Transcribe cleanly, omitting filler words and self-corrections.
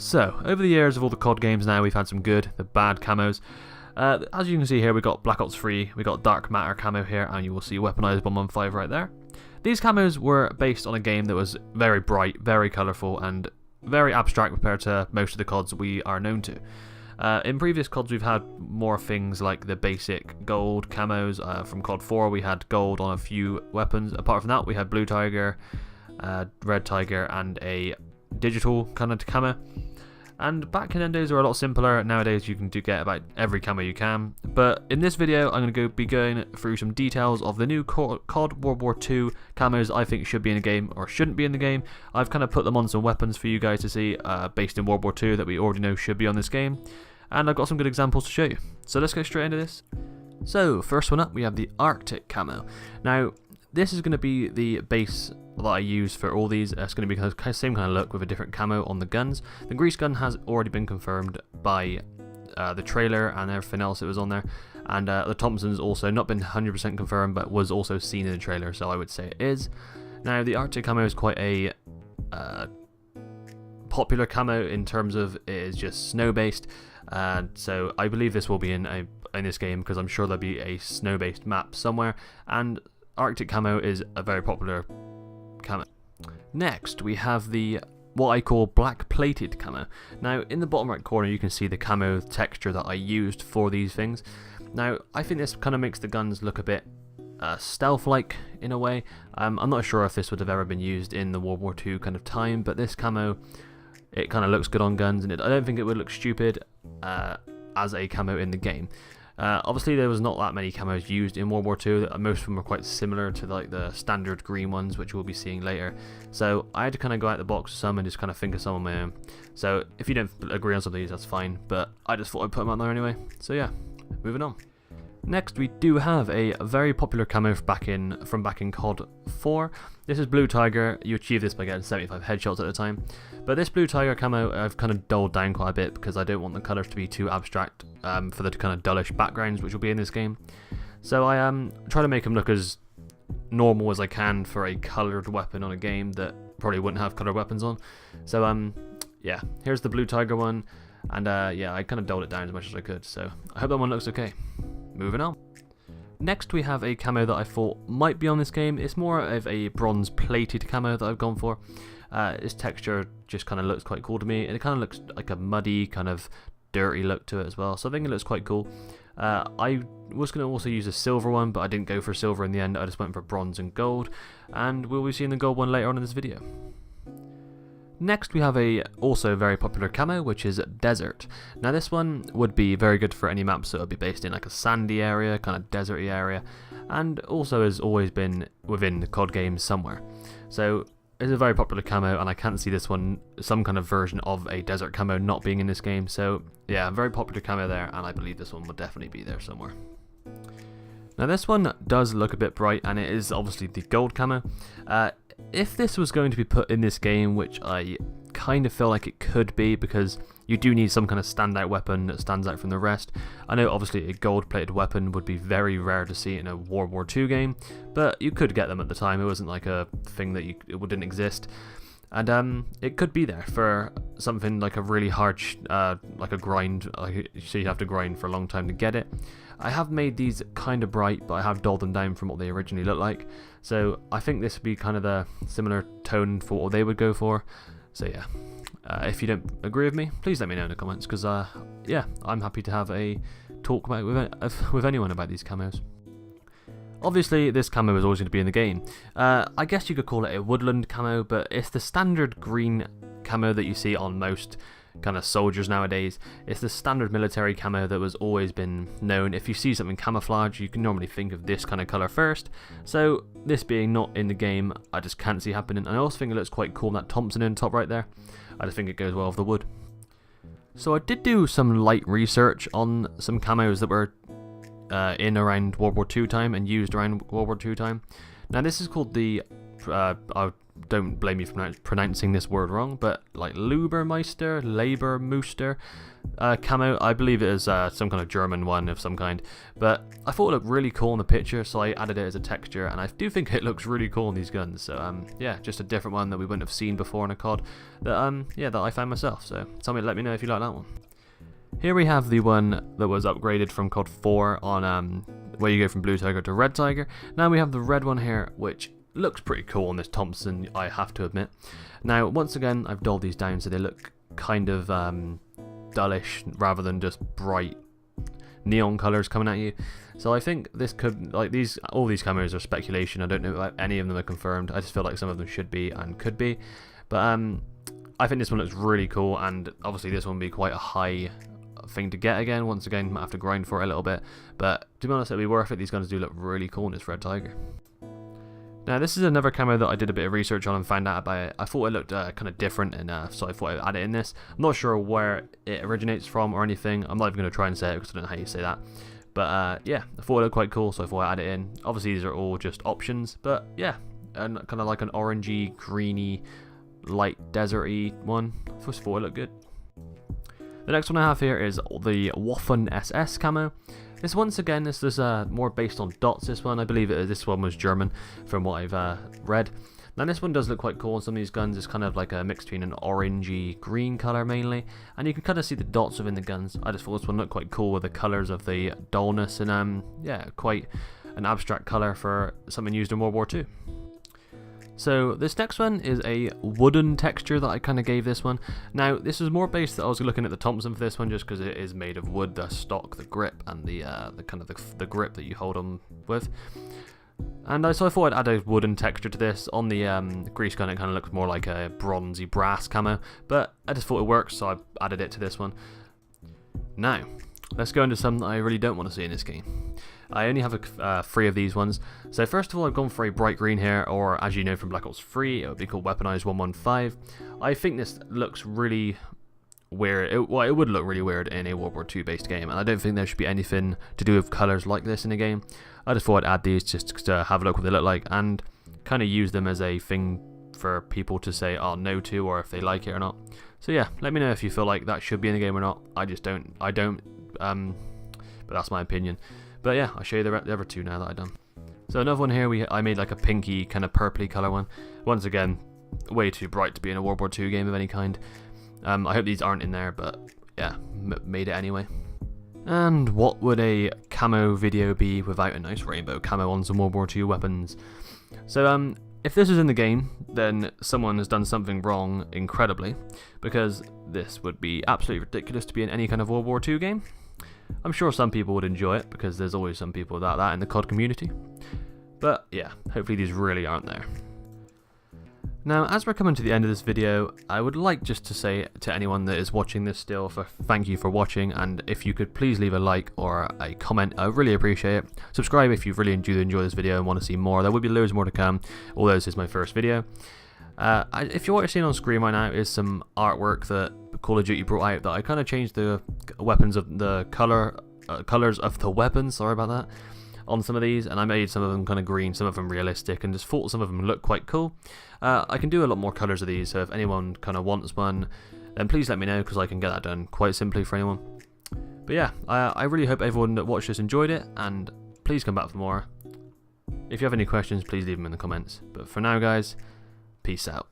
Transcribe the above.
So, over the years of all the COD games now, we've had some good, the bad camos. As you can see here, we got Black Ops 3, we got Dark Matter camo here, and you will see Weaponized Bomb on 5 right there. These camos were based on a game that was very bright, very colourful, and very abstract compared to most of the CODs we are known to. In previous CODs we've had more things like the basic gold camos. From COD 4 we had gold on a few weapons. Apart from that we had Blue Tiger, Red Tiger, and a digital kind of camo. And back in them days they were a lot simpler. Nowadays you can get about every camo you can. But in this video I'm going to be going through some details of the new COD World War II camos I think should be in the game or shouldn't be in the game. I've kind of put them on some weapons for you guys to see based in World War II that we already know should be on this game. And I've got some good examples to show you. So let's go straight into this. So first one up we have the Arctic camo. Now this is going to be the base that I use for all these. It's going to be the same kind of look with a different camo on the guns. The grease gun has already been confirmed by the trailer and everything else that was on there. And the Thompson's also not been 100% confirmed but was also seen in the trailer, so I would say it is. Now the Arctic camo is quite a popular camo in terms of it is just snow based. So I believe this will be in this game because I'm sure there'll be a snow based map somewhere, and Arctic camo is a very popular camo. Next we have the what I call black plated camo. Now in the bottom right corner you can see the camo texture that I used for these things. Now I think this kind of makes the guns look a bit stealth like in a way. I'm not sure if this would have ever been used in the World War II kind of time, but this camo, it kind of looks good on guns, and I don't think it would look stupid as a camo in the game. Obviously there was not that many camos used in World War II. Most of them are quite similar to like the standard green ones, which we'll be seeing later. So I had to kind of go out the box with some and just kind of think of some on my own. So if you don't agree on some of these, that's fine, but I just thought I'd put them out there anyway. So yeah, moving on. Next we do have a very popular camo from back in COD 4. This is Blue Tiger. You achieve this by getting 75 headshots at a time. But this Blue Tiger camo I've kind of dulled down quite a bit because I don't want the colours to be too abstract for the kind of dullish backgrounds which will be in this game. So I try to make them look as normal as I can for a coloured weapon on a game that probably wouldn't have coloured weapons on. So yeah, here's the Blue Tiger one, and yeah, I kind of dulled it down as much as I could. So I hope that one looks okay. Moving on. Next we have a camo that I thought might be on this game. It's more of a bronze plated camo that I've gone for. This texture just kind of looks quite cool to me, and it kind of looks like a muddy, kind of dirty look to it as well, so I think it looks quite cool. I was going to also use a silver one, but I didn't go for silver in the end. I just went for bronze and gold, and we'll be seeing the gold one later on in this video. Next we have a also very popular camo, which is Desert. Now this one would be very good for any map, so it would be based in like a sandy area, kind of deserty area, and also has always been within the COD games somewhere. So it's a very popular camo, and I can't see this one, some kind of version of a desert camo, not being in this game. So yeah, very popular camo there, and I believe this one will definitely be there somewhere. Now this one does look a bit bright, and it is obviously the gold camo. If this was going to be put in this game, which I kind of feel like it could be, because you do need some kind of standout weapon that stands out from the rest. I know obviously a gold plated weapon would be very rare to see in a World War II game, but you could get them at the time. It wasn't like a thing that it didn't exist. And it could be there for something like a really hard, like a grind, so you have to grind for a long time to get it. I have made these kind of bright, but I have dulled them down from what they originally looked like. So I think this would be kind of the similar tone for what they would go for. So yeah, if you don't agree with me, please let me know in the comments, because yeah, I'm happy to have a talk with anyone about these camos. Obviously, this camo is always going to be in the game. I guess you could call it a woodland camo, but it's the standard green camo that you see on most kind of soldiers nowadays. It's the standard military camo that was always been known. If you see something camouflage, you can normally think of this kind of colour first. So this being not in the game, I just can't see happening. And I also think it looks quite cool, that Thompson in the top right there. I just think it goes well with the wood. So I did do some light research on some camos that were in around World War II time and used around World War II time. Now this is called the, I'll don't blame me for pronouncing this word wrong, but like Lubermeister, Labermeister camo. I believe it is some kind of German one of some kind, but I thought it looked really cool in the picture, so I added it as a texture, and I do think it looks really cool on these guns. So yeah, just a different one that we wouldn't have seen before in a COD that yeah, that I found myself. So let me know if you like that one. Here we have the one that was upgraded from COD 4 on where you go from Blue Tiger to Red Tiger. Now we have the red one here, which looks pretty cool on this Thompson, I have to admit. Now, once again, I've dulled these down so they look kind of dullish rather than just bright neon colors coming at you. So I think this could, like, all these camos are speculation. I don't know if any of them are confirmed. I just feel like some of them should be and could be. But I think this one looks really cool, and obviously this one will be quite a high thing to get again. Once again, might have to grind for it a little bit, but to be honest, it'll be worth it. These guns do look really cool in this Red Tiger. Now this is another camo that I did a bit of research on and found out about it. I thought it looked kind of different, and so I thought I'd add it in this. I'm not sure where it originates from or anything. I'm not even going to try and say it because I don't know how you say that. But yeah, I thought it looked quite cool, so I thought I'd add it in. Obviously these are all just options, but yeah, and kind of like an orangey, greeny, light deserty one. I just thought it looked good. The next one I have here is the Waffen SS camo. This once again is more based on dots. This one, I believe this one was German from what I've read. Now this one does look quite cool on some of these guns. It's kind of like a mix between an orangey green color mainly, and you can kind of see the dots within the guns. I just thought this one looked quite cool with the colors of the dullness, and yeah, quite an abstract color for something used in World War II. So this next one is a wooden texture that I kind of gave this one. Now this is more based that I was looking at the Thompson for this one just because it is made of wood, the stock, the grip, and the kind of the grip that you hold on with. And so I thought I'd add a wooden texture to this. On the grease gun it kind of looks more like a bronzy brass camo, but I just thought it works, so I added it to this one. Now let's go into some that I really don't want to see in this game. I only have 3 of these ones. So first of all, I've gone for a bright green here, or as you know from Black Ops 3, it would be called Weaponized 115. I think this looks really weird. It would look really weird in a World War II based game, and I don't think there should be anything to do with colours like this in a game. I just thought I'd add these just to have a look what they look like, and kind of use them as a thing for people to say no to, or if they like it or not. So yeah, let me know if you feel like that should be in the game or not. I don't, but that's my opinion. But yeah, I'll show you the other 2 now that I've done. So another one here, I made like a pinky kind of purpley colour one. Once again, way too bright to be in a World War II game of any kind. I hope these aren't in there, but yeah, made it anyway. And what would a camo video be without a nice rainbow camo on some World War II weapons? So if this is in the game, then someone has done something wrong incredibly, because this would be absolutely ridiculous to be in any kind of World War II game. I'm sure some people would enjoy it, because there's always some people like that in the COD community. But yeah, hopefully these really aren't there. Now, as we're coming to the end of this video, I would like just to say to anyone that is watching this still, thank you for watching, and if you could please leave a like or a comment, I really appreciate it. Subscribe if you really enjoy this video and want to see more. There will be loads more to come, although this is my first video. If what you're seeing on screen right now is some artwork that Call of Duty brought out, that I kind of changed the weapons of the colors of the weapons, sorry about that, on some of these, and I made some of them kind of green, some of them realistic, and just thought some of them look quite cool. I can do a lot more colors of these, so if anyone kind of wants one, then please let me know, because I can get that done quite simply for anyone. But yeah, I really hope everyone that watched this enjoyed it, and please come back for more. If you have any questions, please leave them in the comments. But for now, guys, peace out.